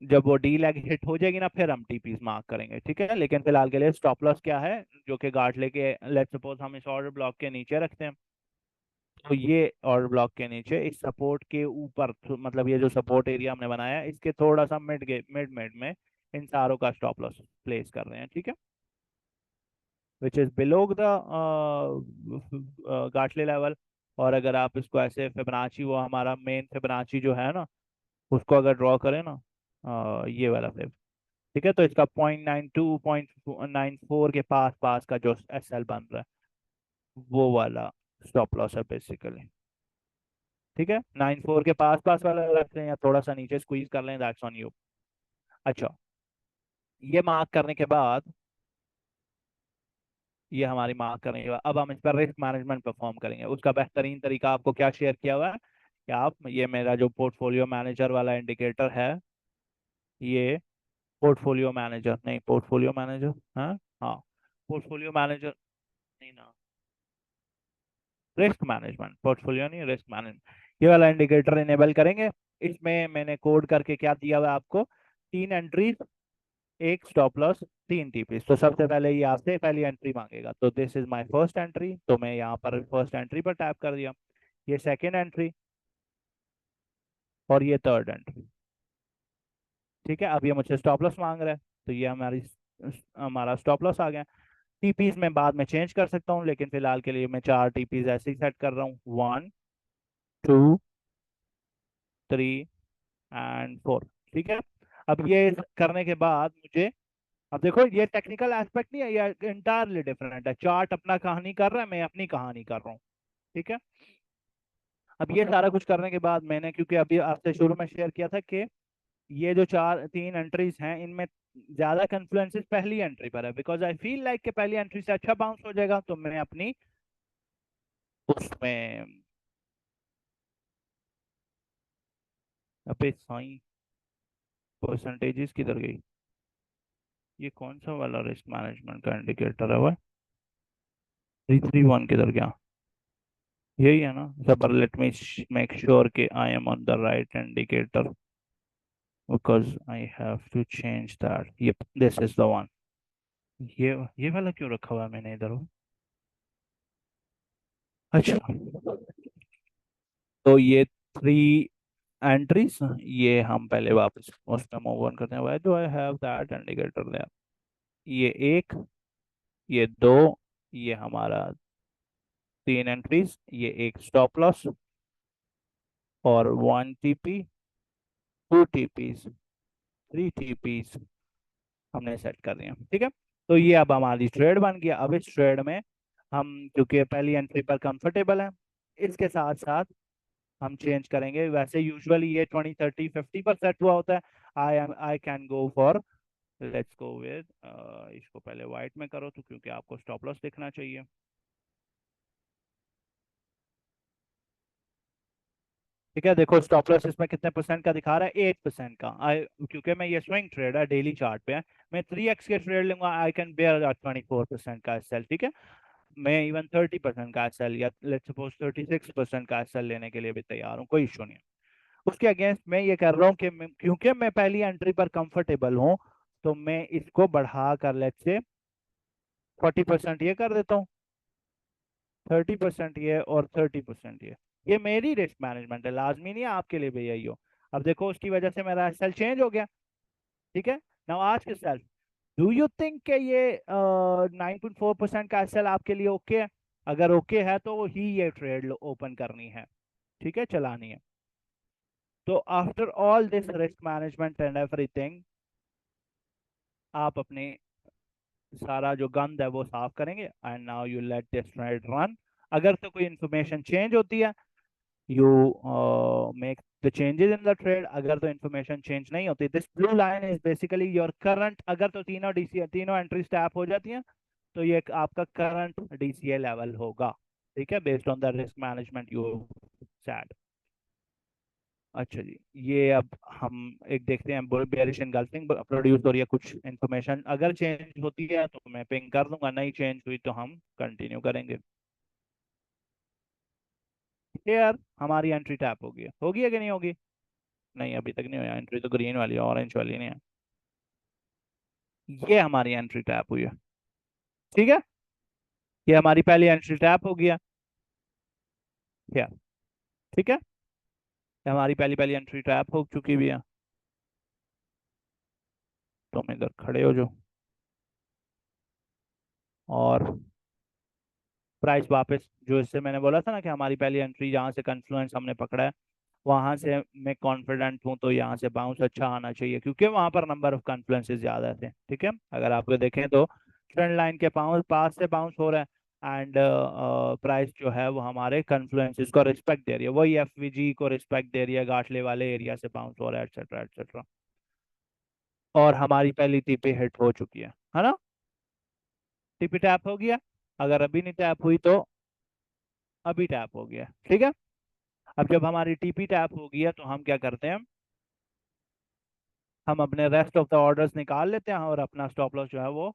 जब वो डी लैग हिट हो जाएगी ना फिर हम टीपीस मार्क करेंगे। ठीक है, लेकिन फिलहाल के लिए स्टॉप लॉस क्या है, जो कि गार्ड लेके लेट्स सपोज हम इस ऑर्डर ब्लॉक के नीचे रखते हैं, तो ये ऑर्डर ब्लॉक के नीचे इस सपोर्ट के ऊपर, तो मतलब ये जो सपोर्ट एरिया हमने बनाया है इसके थोड़ा सा मिड मिड में इन सारों का स्टॉप लॉस प्लेस कर रहे हैं। ठीक है, which is below the Gartley level. और अगर आप इसको ऐसे फिबोनाची, वो हमारा मेन फिबोनाची जो है ना, उसको अगर ड्रॉ करें ना, ये वाला फिब, ठीक है, तो इसका 0.92 0.94 के पास पास का जो एस एल बन रहा है वो वाला स्टॉप लॉस है बेसिकली। ठीक है, 94 के पास पास वाला रख लें या थोड़ा सा नीचे स्क्वीज कर लें, दैट्स ऑन यू। अच्छा, ये मार्क करने के बाद, ये हमारी मार्क करने के बाद अब हम इस पर रिस्क मैनेजमेंट परफॉर्म करेंगे। उसका बेहतरीन तरीका आपको क्या शेयर किया हुआ है कि आप ये मेरा जो पोर्टफोलियो मैनेजर वाला इंडिकेटर है, ये पोर्टफोलियो मैनेजर नहीं, पोर्टफोलियो मैनेजर, हाँ, हाँ, पोर्टफोलियो मैनेजर नहीं ना, रिस्क मैनेजमेंट, पोर्टफोलियो नहीं, रिस्क मैनेजमेंट, ये वाला इंडिकेटर इनेबल करेंगे। इसमें मैंने कोड करके क्या दिया हुआ है आपको, तीन एंट्रीज, एक स्टॉप लॉस, तीन टीपीस। तो सबसे पहले ये आपसे पहली एंट्री मांगेगा, तो this is my first entry, तो मैं यहाँ पर फर्स्ट एंट्री पर टैप कर दिया। ये सेकंड एंट्री और ये थर्ड एंट्री। ठीक है, अब ये मुझसे स्टॉप लॉस मांग रहा है, तो ये हमारा स्टॉप लॉस आ गया। टीपीस में बाद में चेंज कर सकता हूँ, लेकिन फिलहाल के लिए मैं चार टीपीस ऐसे ही सेट कर रहा हूँ, 1 2 3 एंड 4। ठीक है, अब ये करने के बाद मुझे, अब देखो ये टेक्निकल एस्पेक्ट नहीं है, ये इंटायरली डिफरेंट है। चार्ट अपना कहानी कर रहा है, मैं अपनी कहानी कर रहा हूँ। ठीक है, अब ये सारा कुछ करने के बाद मैंने, क्योंकि अभी आपसे शुरू में शेयर किया था कि ये जो चार तीन एंट्रीज हैं इनमें ज्यादा कन्फ्लुएंसेस पहली एंट्री पर है, बिकॉज आई फील लाइक कि पहली एंट्री से अच्छा बाउंस हो जाएगा, तो मैं अपनी उसमें, अबे साई, परसेंटेजेस किधर गई? ये कौन सा वाला रिस्क मैनेजमेंट का इंडिकेटर है? वह 331 किधर गया? यही है ना सबर? लेट मी मेक श्योर कि I am on the right indicator, because I have to change that. yep, this is the one. ये वाला क्यों रखा हुआ है मैंने इधर? अच्छा, तो ये थ्री एंट्रीज, ये हम पहले वापस उस पर मूव ऑन करते हैं। Why do I have that indicator there? ये एक, ये दो, ये हमारा तीन एंट्रीज, ये एक स्टॉप लॉस, और one TP, to TPs, three TPs हमने सेट कर दिया। ठीक है, तो ये अब हमारी ट्रेड बन गया। अब इस ट्रेड में हम, क्योंकि पहली एंट्री पर कंफर्टेबल है, इसके साथ साथ हम चेंज करेंगे। वैसे यूजुअली ये 20 30 50 पर सेट हुआ होता है। I can go for, let's go with, इसको पहले वाइट में करो तो, क्योंकि आपको स्टॉप लॉस देखना चाहिए। ठीक है, देखो स्टॉप लॉस इसमें कितने परसेंट का दिखा रहा है? 8% का। आई, क्योंकि मैं ये स्विंग ट्रेड है, डेली चार्ट पे है, मैं 3x के ट्रेड लूंगा, आई कैन बेयर 24% का सेल। ठीक है, मैं इवन 30% का सेल, या लेट्स सपोज 36% का सेल लेने के लिए भी तैयार हूँ, कोई इशू नहीं है। उसके अगेंस्ट मैं ये कर रहा हूँ कि क्योंकि मैं पहली एंट्री पर कंफर्टेबल हूँ, तो मैं इसको बढ़ा कर लेट्स से 40% ये कर देता हूँ, 30% ये, और 30% ये मेरी रिस्क मैनेजमेंट है। लाजमी नहीं है आपके लिए भी यही हो। अब देखो उसकी वजह से मेरा सेल चेंज हो गया। ठीक है, नाउ आज के सेल, डू यू थिंक कि ये 9.4% का एसएल आपके लिए ओके है? अगर ओके है तो ही ये ट्रेड ओपन करनी है, ठीक है, चलानी है। तो after all this risk management and everything, आप अपने सारा जो गंद है वो साफ करेंगे, and now you let this trade run. अगर तो कोई इन्फॉर्मेशन चेंज होती है, you make the changes in the trade. अगर तो इन्फॉर्मेशन चेंज नहीं होती, this blue line is basically your current. अगर तो तीनों डीसीए, तीनों एंट्री स्टैप हो जाती हैं, तो ये आपका करंट डीसीए लेवल होगा। ठीक है, based on the risk management you set. अच्छा जी, ये अब हम एक देखते हैं, बेयरिश एंगल्फिंग प्रोड्यूस हो रही है, कुछ इन्फॉर्मेशन अगर चेंज होती है तो मैं पिंग कर दूंगा, नहीं चेंज हुई तो हम कंटिन्यू करेंगे। यार हमारी एंट्री टैप होगी है कि नहीं होगी? नहीं, अभी तक नहीं हुआ। एंट्री तो ग्रीन वाली है, ऑरेंज वाली नहीं है। ये हमारी एंट्री टैप हुई है। ठीक है, ये हमारी पहली एंट्री टैप हो गया। क्या? ठीक है, ये हमारी पहली पहली एंट्री टैप हो चुकी भी है। तुम इधर खड़े हो जो, और प्राइस वापस, जो इससे मैंने बोला था ना कि हमारी पहली एंट्री जहाँ से कन्फ्लुएंस हमने पकड़ा है, वहां से मैं कॉन्फिडेंट हूँ, तो यहाँ से बाउंस अच्छा आना चाहिए, क्योंकि वहां पर नंबर ऑफ कन्फ्लुएंसेस ज्यादा थे। ठीक है, अगर आपको देखें तो ट्रेंड लाइन के पास पास से बाउंस हो रहा है, एंड प्राइस जो है वो हमारे कन्फ्लुएंसेस को रिस्पेक्ट दे रही है, वही एफवीजी को रिस्पेक्ट दे रही है, गाटले वाले एरिया से बाउंस हो रहा है, एक्सेट्रा एक्सेट्रा। और हमारी पहली टीपी हिट हो चुकी है ना? टीपी टैप हो गया। अगर अभी नहीं टैप हुई तो अभी टैप हो गया। ठीक है, अब जब हमारी टीपी टैप हो गया तो हम क्या करते हैं, हम अपने रेस्ट ऑफ द ऑर्डर्स निकाल लेते हैं, और अपना स्टॉप लॉस जो है वो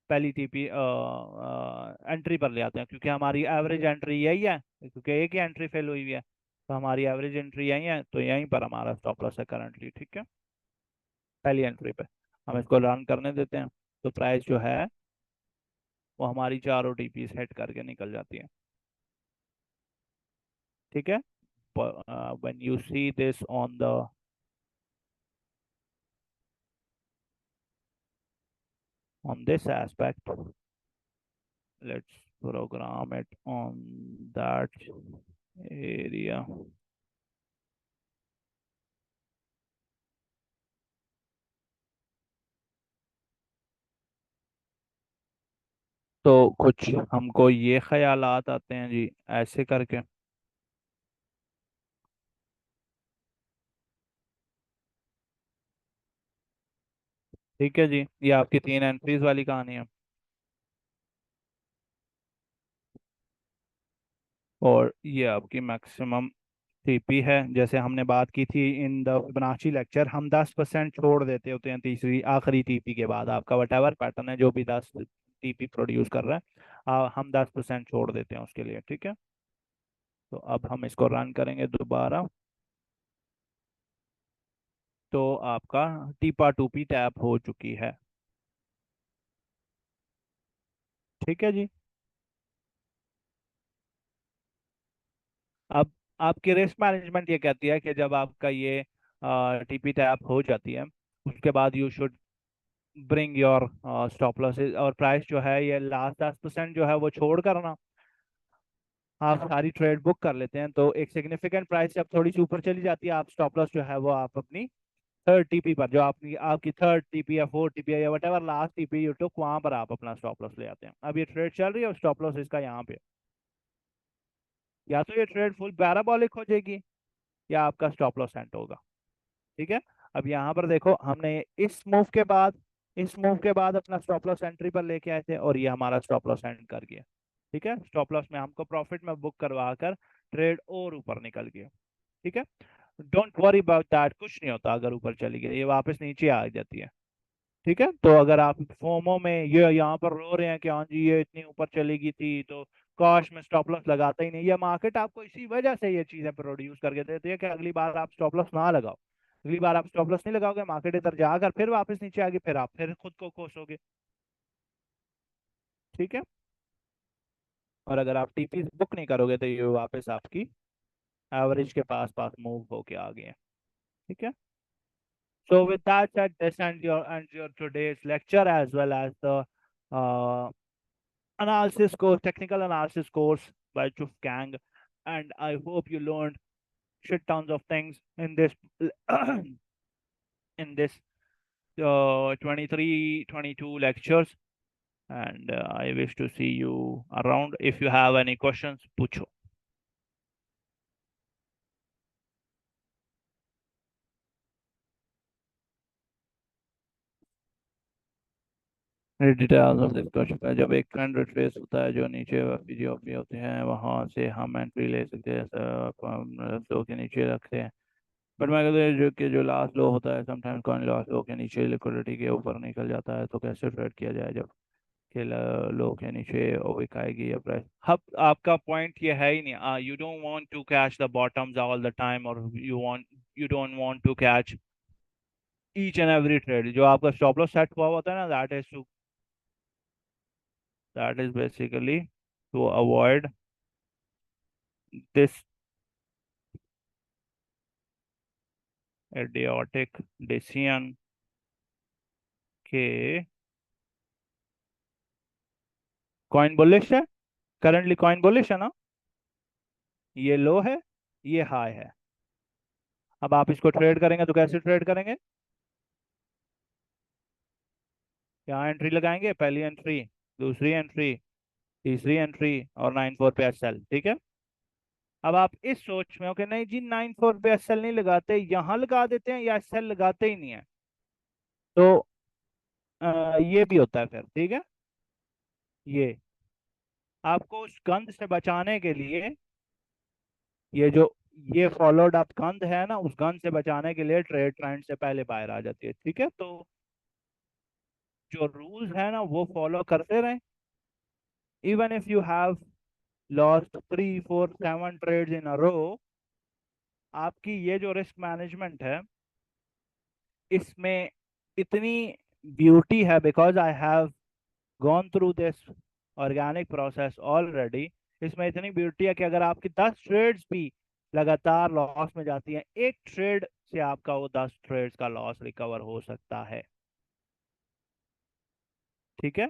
पहली टीपी एंट्री पर ले आते हैं, क्योंकि हमारी एवरेज एंट्री यही है, क्योंकि एक ही एंट्री फेल हुई है, तो हमारी एवरेज एंट्री यही है, तो यहीं पर हमारा स्टॉप लॉस है करंटली। ठीक है, पहली एंट्री पे हम इसको रन करने देते हैं, तो प्राइस जो है वो हमारी चारों टीपी सेट करके निकल जाती है। ठीक है, when you see this on this aspect, let's program it on that area। तो कुछ हमको ये ख्यालात आते हैं जी, ऐसे करके ठीक है जी, ये आपकी 3 एंट्रीज वाली कहानी है। और ये आपकी मैक्सिमम टीपी है। जैसे हमने बात की थी इन द फिबोनाची लेक्चर, हम 10% छोड़ देते होते हैं तीसरी आखिरी टीपी के बाद। आपका वट एवर पैटर्न है जो भी 10 टीपी प्रोड्यूस कर रहा है, हम 10% छोड़ देते हैं उसके लिए। ठीक है, तो अब हम इसको रन करेंगे दोबारा, तो आपका टीपा टूपी टैप हो चुकी है। ठीक है जी। अब आपकी रिस्क मैनेजमेंट ये कहती है कि जब आपका ये टीपी टैप हो जाती है, उसके बाद you should bring your stop losses, और प्राइस जो है ये लास्ट 10% जो है वो छोड़ कर ना आप सारी ट्रेड बुक कर लेते हैं। तो एक सिग्निफिकेंट प्राइस जब थोड़ी सी ऊपर चली जाती है, आप स्टॉप लॉस जो है वो आप अपनी थर्ड टीपी पर, जो आपकी आपकी थर्ड टीपी या फोर्थ टीपी या what ever last TP you took, वहां पर आप अपना स्टॉप लॉस ले आते हैं। अब ये ट्रेड चल रही है और स्टॉप लॉस इसका यहाँ पे, या तो ये ट्रेड फुल पैराबोलिक हो जाएगी या आपका स्टॉप लॉस सेंट होगा। ठीक है, अब यहाँ पर देखो हमने इस मूव के बाद अपना स्टॉप लॉस एंट्री पर लेके आए थे, और ये हमारा स्टॉप लॉस एंड कर गया। ठीक है, स्टॉप लॉस में हमको प्रॉफिट में बुक करवा कर ट्रेड और ऊपर निकल गया। ठीक है, डोंट वरी अबाउट दैट, कुछ नहीं होता अगर ऊपर चली गई, ये वापस नीचे आ जाती है। ठीक है, तो अगर आप फोमो में ये यहाँ पर रो रहे हैं कि हाँ जी ये इतनी ऊपर चली गई थी, तो कॉस्ट में स्टॉप लॉस लगाता ही नहीं, ये मार्केट आपको इसी वजह से ये चीजें प्रोड्यूस करके देती है कि अगली बार आप स्टॉप लॉस ना लगाओ। अगली बार आप स्टॉप लॉस नहीं लगाओगे, मार्केट इधर जाकर फिर वापस नीचे आगे, फिर आप फिर खुद को कोसोगे। ठीक है, और अगर आप टीपी बुक नहीं करोगे तो ये वापस आपकी एवरेज के पास पास मूव होके आ गए हैं। ठीक है, so with that said, this and your today's lecture as well as the uh, analysis course, technical analysis course by Chuf Kang. And I hope you learned shit tons of things in this in this 23, 22 lectures. And I wish to see you around. If you have any questions, pucho. Details of this, जब एक trend retrace होता है जो नीचे पीजीओपी होते हैं, वहां से हम एंट्री ले सकते हैं, लो के नीचे रखते हैं। बट मैं कहता जो कि जो लास्ट लो होता है, समटाइम्स कॉइन लास्ट लो के नीचे लिक्विडिटी के ऊपर निकल जाता है, तो कैसे ट्रेड किया जाए जब कि लो के नीचे विक आएगी या प्राइस। अब आपका पॉइंट ये है ही नहीं, you don't want to catch the bottoms all the time, और you don't want to catch each and every trade. जो आपका स्टॉप लॉस सेट हुआ होता है ना, that is basically to avoid this idiotic decision के कॉइन बुलिश है, currently coin bullish है ना, ये लो है, ये हाई है। अब आप इसको ट्रेड करेंगे तो कैसे ट्रेड करेंगे, यहाँ एंट्री लगाएंगे, पहली एंट्री, दूसरी एंट्री, तीसरी एंट्री, और 9-4 पे एसएल। ठीक है, अब आप इस सोच में हो कि नहीं जी 9-4 पे एसएल नहीं लगाते, यहाँ लगा देते हैं, या एसएल लगाते ही नहीं है, तो ये भी होता है फिर। ठीक है, ये आपको उस गंद से बचाने के लिए, ये जो ये फॉलोड अप गंद है ना, उस गंद से बचाने के लिए ट्रेड ट्रेंड से पहले बाहर आ जाती है। ठीक है, तो जो रूल्स है ना वो फॉलो करते रहें। Even if you have lost 3, 4, 7 trades in a row, आपकी ये जो रिस्क मैनेजमेंट है इसमें इतनी ब्यूटी है, because I have gone through this organic process already. इसमें इतनी ब्यूटी है कि अगर आपकी 10 ट्रेड्स भी लगातार लॉस में जाती हैं, एक ट्रेड से आपका वो 10 ट्रेड्स का लॉस रिकवर हो सकता है। ठीक है,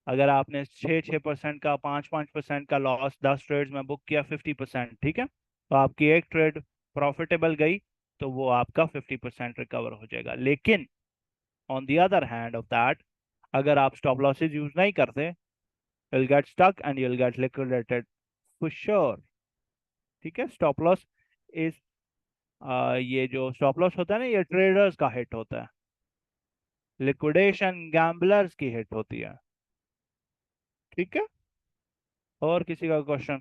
अगर आपने 6-6% का 5-5% का लॉस 10 ट्रेड्स में बुक किया, 50%, ठीक है, तो आपकी एक ट्रेड प्रॉफिटेबल गई, तो वो आपका 50% रिकवर हो जाएगा। लेकिन on the other hand of that, अगर आप स्टॉप लॉसेज यूज नहीं करते, you'll get stuck and you'll get liquidated for sure। ठीक है, स्टॉप लॉस इज ये जो स्टॉप लॉस होता है ना, ये ट्रेडर्स का हिट होता है। लिक्विडेशन गैम्बलर्स की हिट होती है। ठीक है। और किसी का क्वेश्चन?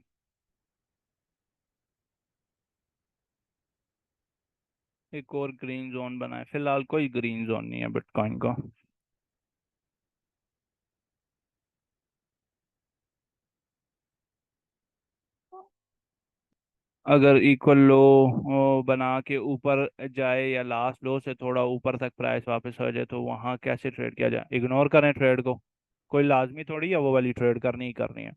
एक और ग्रीन जोन बनाए, फिलहाल कोई ग्रीन जोन नहीं है बिटकॉइन का। अगर इक्वल लो बना के ऊपर जाए या लास्ट लो से थोड़ा ऊपर तक प्राइस वापस हो जाए तो वहां कैसे ट्रेड किया जाए? इग्नोर करें ट्रेड को, कोई लाजमी थोड़ी है वो वाली ट्रेड करनी ही करनी है।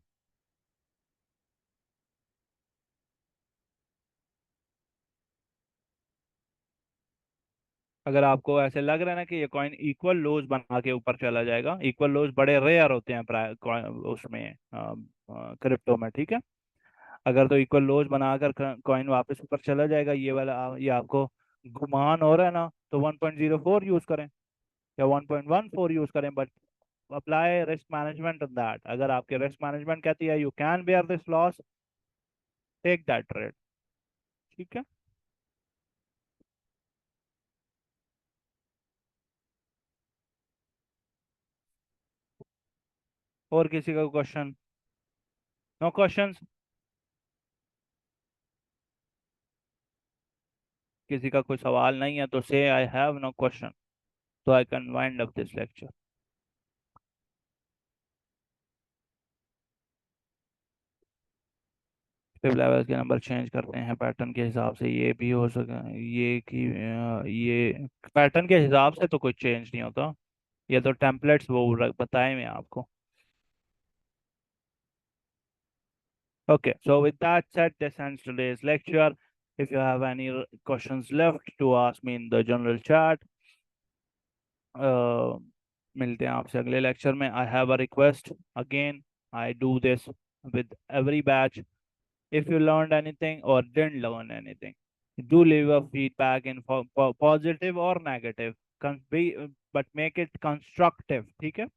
अगर आपको ऐसे लग रहा है ना कि ये कॉइन इक्वल लोज बना के ऊपर चला जाएगा, इक्वल लोज बड़े रेयर होते हैं उसमें क्रिप्टो में, ठीक है। अगर तो इक्वल लोज बनाकर कॉइन वापस ऊपर चला जाएगा, ये वाला ये आपको गुमान हो रहा है ना, तो 1.04 यूज करें या 1.14 यूज करें, but apply risk management on that. अगर आपके रिस्क मैनेजमेंट कहती है you can bear this loss, take that trade. ठीक है। और किसी का क्वेश्चन? Know questions? किसी का कोई सवाल नहीं है तो से आई हैव नो क्वेश्चन, तो I can wind up this lecture. फिर लेवल के नंबर चेंज करते हैं पैटर्न के हिसाब से, ये भी हो सका ये कि ये पैटर्न के हिसाब से तो कोई चेंज नहीं होता, ये तो टेम्पलेट्स वो बताए मैं आपको। Okay, so with that said, this ends today's lecture. If you have any questions left to ask me in the general chat, uh, मिलते हैं आपसे अगले लेक्चर में। I have a request again, I do this with every batch. If you learned anything or didn't learn anything, do leave a feedback in positive or negative. Be, but make it constructive, ठीक है?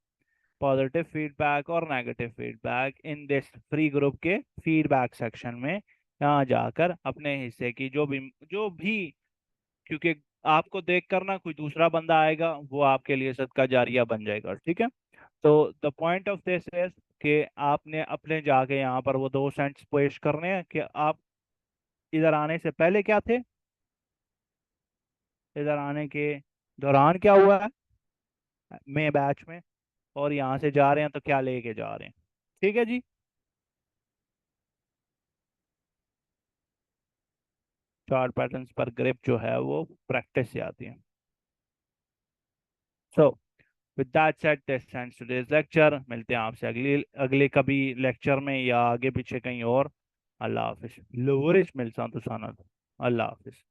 Positive feedback और negative feedback in this free group के feedback section में, यहाँ जाकर अपने हिस्से की जो भी, क्योंकि आपको देख कर ना कोई दूसरा बंदा आएगा, वो आपके लिए सदका जारिया बन जाएगा, ठीक है। तो the point of this is कि आपने अपने जाके यहाँ पर वो 2 सेंट्स पेश करने हैं कि आप इधर आने से पहले क्या थे, इधर आने के दौरान क्या हुआ है मैं बैच में, और यहाँ से जा रहे हैं तो क्या लेके जा रहे हैं। ठीक है जी। चार्ट पैटर्न्स पर ग्रिप जो है वो प्रैक्टिस से आती है। So with that said, this ends today's lecture. मिलते हैं आपसे अगले अगले कभी लेक्चर में या आगे पीछे कहीं और। अल्लाह हाफिज। लोरिश मिलसा तो सनत। अल्लाह हाफिज।